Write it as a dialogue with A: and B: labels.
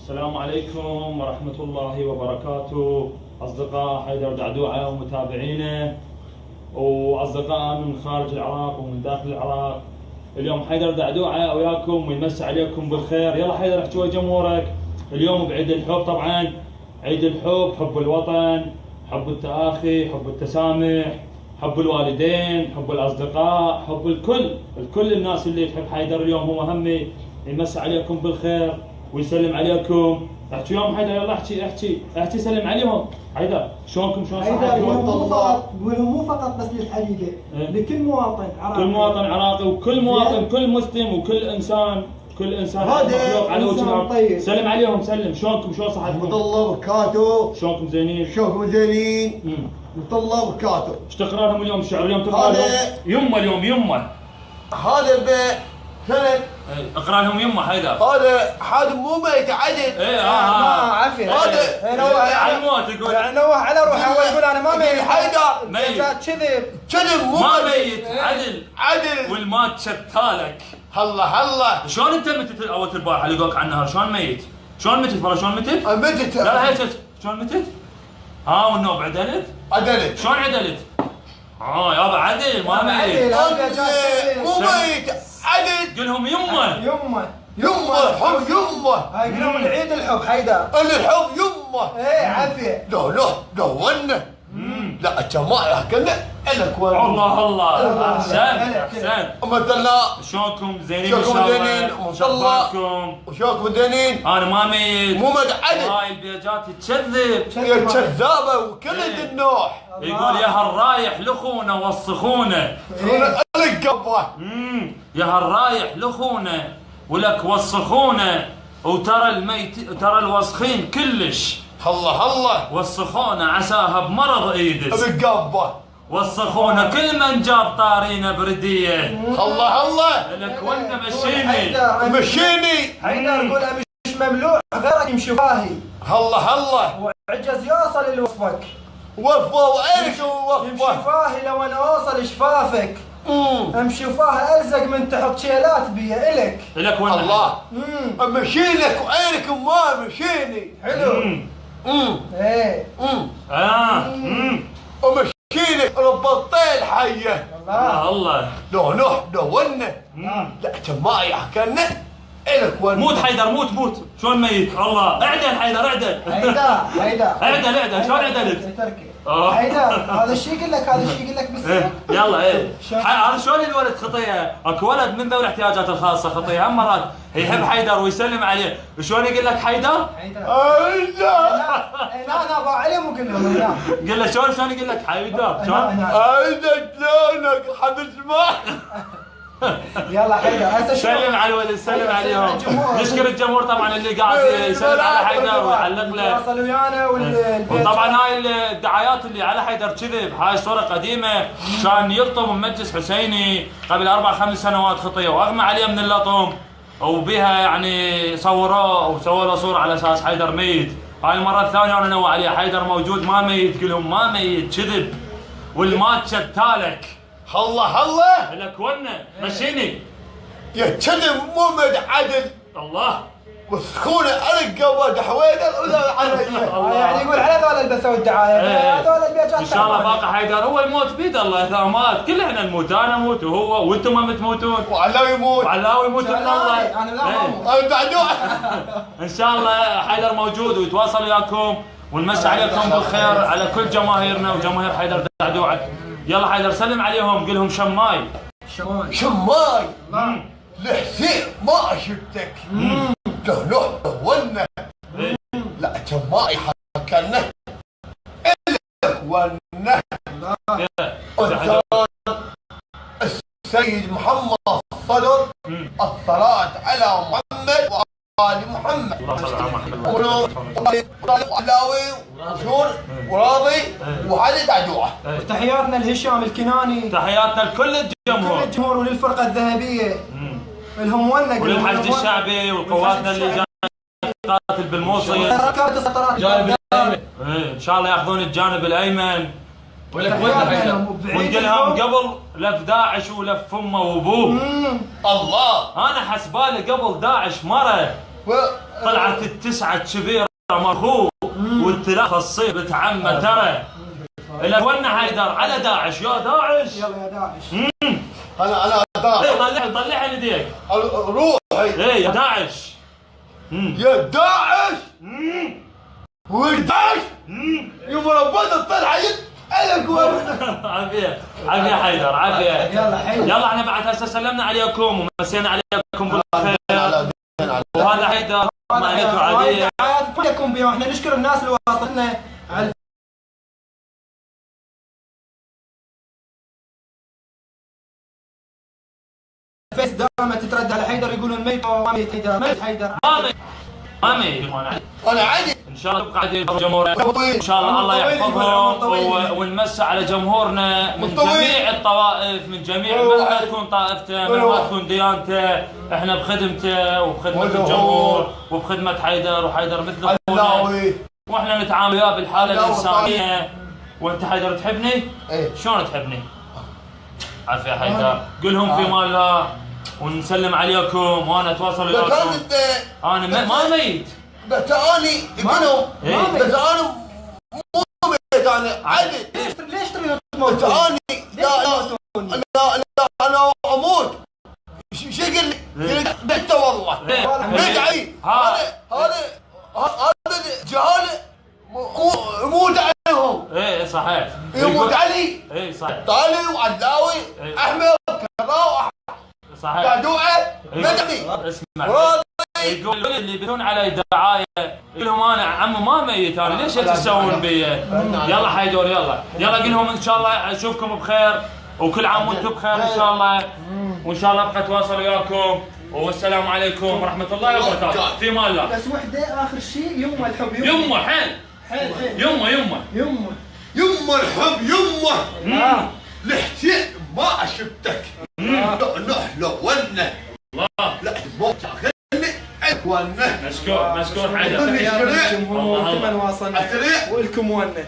A: السلام عليكم ورحمة الله وبركاته أصدقاء حيدر دعدوعة ومتابعينه وأصدقاء من خارج العراق ومن داخل العراق. اليوم حيدر دعدوعة وياكم ويمسي عليكم بالخير. يلا حيدر احكي ويا جمهورك. اليوم بعيد الحب، طبعا عيد الحب، حب الوطن، حب التآخي، حب التسامح، حب الوالدين، حب الأصدقاء، حب الكل الناس اللي تحب حيدر. اليوم هو همي يمسي عليكم بالخير ويسلم عليكم. احكي يوم حيدر، يلا احكي سلم عليهم. حيدر شلونكم؟ شلون
B: صحتكم؟ مو فقط بس للحبيبه، لكل مواطن عراقي،
A: كل مواطن عراقي وكل مواطن، كل مسلم وكل انسان، كل انسان مخلوق على وجه الارض.
B: طيب.
A: سلم عليهم، سلم. شلونكم؟ شلون صحتكم؟
C: ورحمة الله وبركاته.
A: شلونكم؟ زينين؟
C: شلونكم زينين؟ ورحمة الله وبركاته.
A: ايش تقرا لهم اليوم الشعر؟ اليوم تقرا لهم يمه. اليوم يمه.
C: هذا سند.
A: اقرا لهم يمه حيدر.
C: هذا مو ميت عدل.
B: عافيه.
C: هذا
B: نوه
A: على الموت يقول.
B: نوه على روحه. هو يقول انا ما ميت.
C: حيدر
A: ميت.
C: كذب مو
A: ما ميت.
C: عدل
A: والمات شتالك.
C: هلا
A: شلون انت متت اول البارحه اللي قولك عن النهار؟ شلون ميت؟ شلون متت؟ والله شلون متت؟
C: متت.
A: لا هيك شلون متت؟ والنوب عدلت؟ شلون عدلت؟ يابا عدل ما ميت.
C: مو ميت عدل.
A: قلهم يمه.
C: حب يمه.
B: هاي يقولون العيد الحب حيدر.
C: الحب يمه.
B: عافيه.
C: لو لا الجماعة كنا لك
A: الله احسن.
C: مثلا
A: شلونكم؟ زينين
C: ان شاء الله.
A: شلونكم؟
C: وشلونكم زينين؟
A: انا ما ميت.
C: مو مدعي.
A: هاي البيجات تكذب.
C: يا كذابة وكلت النوح.
A: يقول يا هالرايح لخونه وسخونه.
C: القبة.
A: يا هالرايح لخونه ولك وسخونه. وترى ترى الوسخين كلش.
C: الله
A: وسخونه عساها بمرض ايدس.
C: القبة.
A: وسخونه كل من جاب طارينا برديه.
C: الله
A: لك وانا مشيني.
B: حيدر يقول مش مملوع غيرك يمشي فاهي.
C: الله
B: وعجز يوصل لوصفك.
C: وفه وعيش
B: يمشي
C: ووفه.
B: فاهي لو انا اوصل شفافك. امشي فاها الزق من تحت شيلات بيا الك.
A: لك وانا
C: الله. امشيلك وعينك وما مشيني.
B: حلو. ايه.
C: امشيلك ربطين حيه.
A: الله.
C: لو ونه. لا جماعي حكنا الك ونه.
A: موت حيدر، موت. شلون ميت؟ الله. اعدل حيدر، اعدل. اعدل. شلون عدلت؟
B: حيدر هذا الشيء يقول لك بالسر.
A: يلا هذا شلون الولد خطيه؟ اكو ولد من ذوي الاحتياجات الخاصه خطيه، هم مرات يحب حيدر ويسلم عليه. شلون يقول لك حيدر؟
B: لا ابو علي مو قل له.
A: قل له شلون يقول لك حيدر؟ شلون؟
C: شلونك حبس ما.
B: يلا حيدر هسه
A: سلم على الولد، سلم عليهم. نشكر الجمهور طبعا اللي قاعد يسلم على حيدر ويعلق له.
B: وصل ويانا
A: وطبعا هاي الدعايات اللي على حيدر كذب. هاي صوره قديمه كان يلطم بمجلس حسيني قبل 4-5 سنوات خطيه واغمى عليه من اللطم، وبها يعني صوروه وسووا له صوره على اساس حيدر ميت. هاي المره الثانيه وانا نوع عليه حيدر موجود ما ميت. كلهم ما ميت، كذب. والمات شتالك.
C: الله
A: لك ونه مشيني.
C: يا كذب مو عدل.
A: الله.
C: وسخونه القبه دحويده ولا علي.
B: يعني يقول على ذول اللي بثوا الدعايه هذول البيجات.
A: ان شاء الله باقي حيدر. هو الموت بيد الله اذا مات. كل احنا نموت. انا اموت وهو وانتم ما تموتون.
C: وعلاوي يموت.
A: وعلاوي يموت من الله.
B: انا لا اموت.
C: انا دعدوع.
A: ان شاء الله حيدر موجود ويتواصل وياكم ونمسي عليكم بالخير على كل جماهيرنا وجماهير حيدر دعدوعة. يلا حيدر سلم عليهم، قل لهم شماي.
C: لحسين ما شفتك. لو ونه. لا جماعي حكنا الك ونه. السيد محمد صدر الصلاة على محمد وآل محمد.
A: الله صل على محمد.
C: وعلاوي وشور وراضي وعلي دعدوعة.
B: تحياتنا لهشام الكناني.
A: تحياتنا لكل الجمهور.
B: كل الجمهور وللفرقة الذهبية. لهم ونه.
A: وللحشد الشعبي وقواتنا اللي جاءت تقاتل بالموصل.
B: جانب
A: الايمن. ان شاء الله ياخذون الجانب الايمن. ونقول لهم قبل لف داعش ولف امه وابوه.
C: الله.
A: انا حسبالي قبل داعش مره طلعت التسعة الكبيرة مرخوب والثلاثة الصيف بنت عمه ترى. الاخوانا حيدر على داعش يا داعش.
B: يلا يا داعش.
C: انا داعش.
A: طلعها من يديك.
C: روحي.
A: ايه يا داعش.
C: يا داعش. وداعش. يوم ربنا الطلعه الك
A: عافية عافية حيدر عافية.
B: يلا حيدر.
A: يلا احنا بعد هسه سلمنا عليكم ومسينا عليكم بالخير. وهذا حيدر معاناته عادية.
B: كلكم بيهم. احنا نشكر الناس اللي واصلنا على الفيس دائما تتردد على حيدر يقولون ميت وميت حيدر ميت حيدر.
A: ما ميت.
C: انا عادي.
A: ان شاء الله تبقى عادي الجمهور. ان شاء الله الله يحفظهم ونمسي على جمهورنا من جميع الطوائف، من جميع مهما تكون طائفته، مهما تكون ديانته، احنا بخدمته وبخدمه الجمهور وبخدمه حيدر، وحيدر مثل اخونا واحنا نتعامل وياه بالحاله الانسانيه. وانت حيدر تحبني؟
C: ايه.
A: شلون تحبني؟ عارف يا حيدر قلهم في مال الله ونسلم عليكم وانا اتواصل وياكم. انا ما ميت.
C: بس اني يقولوا بس انا مو ميت انا عادي.
B: ليش تريدون
C: بس
B: تموتون؟
C: اني لا انا اموت. شو يقول لي؟ بنت والله مدعي. هذا جهاله مو عليهم.
A: ايه صحيح.
C: يموت علي.
A: ايه صحيح.
C: طالي وعداوي احمد وكراو
A: صحيح.
C: قعدوعه مدعي.
A: اسمع يقول اللي يبثون علي دعايه يقول لهم انا عمو ما ميت انا ليش تسوون بي؟ يلا حيدر يلا قل لهم ان شاء الله اشوفكم بخير وكل عام وانتم بخير ان شاء الله، وان شاء الله ابقى اتواصل وياكم والسلام عليكم ورحمه الله وبركاته. في مال الله.
B: بس وحده اخر شيء يمه الحب
A: يمه حيل يمه
C: الحب يمه لحتي ما شفتك نحلو ونه لا تبغى تاخذني ونه.
A: مشكور حيدر.
B: الجمهور كمان واصلنا ولكم ونه.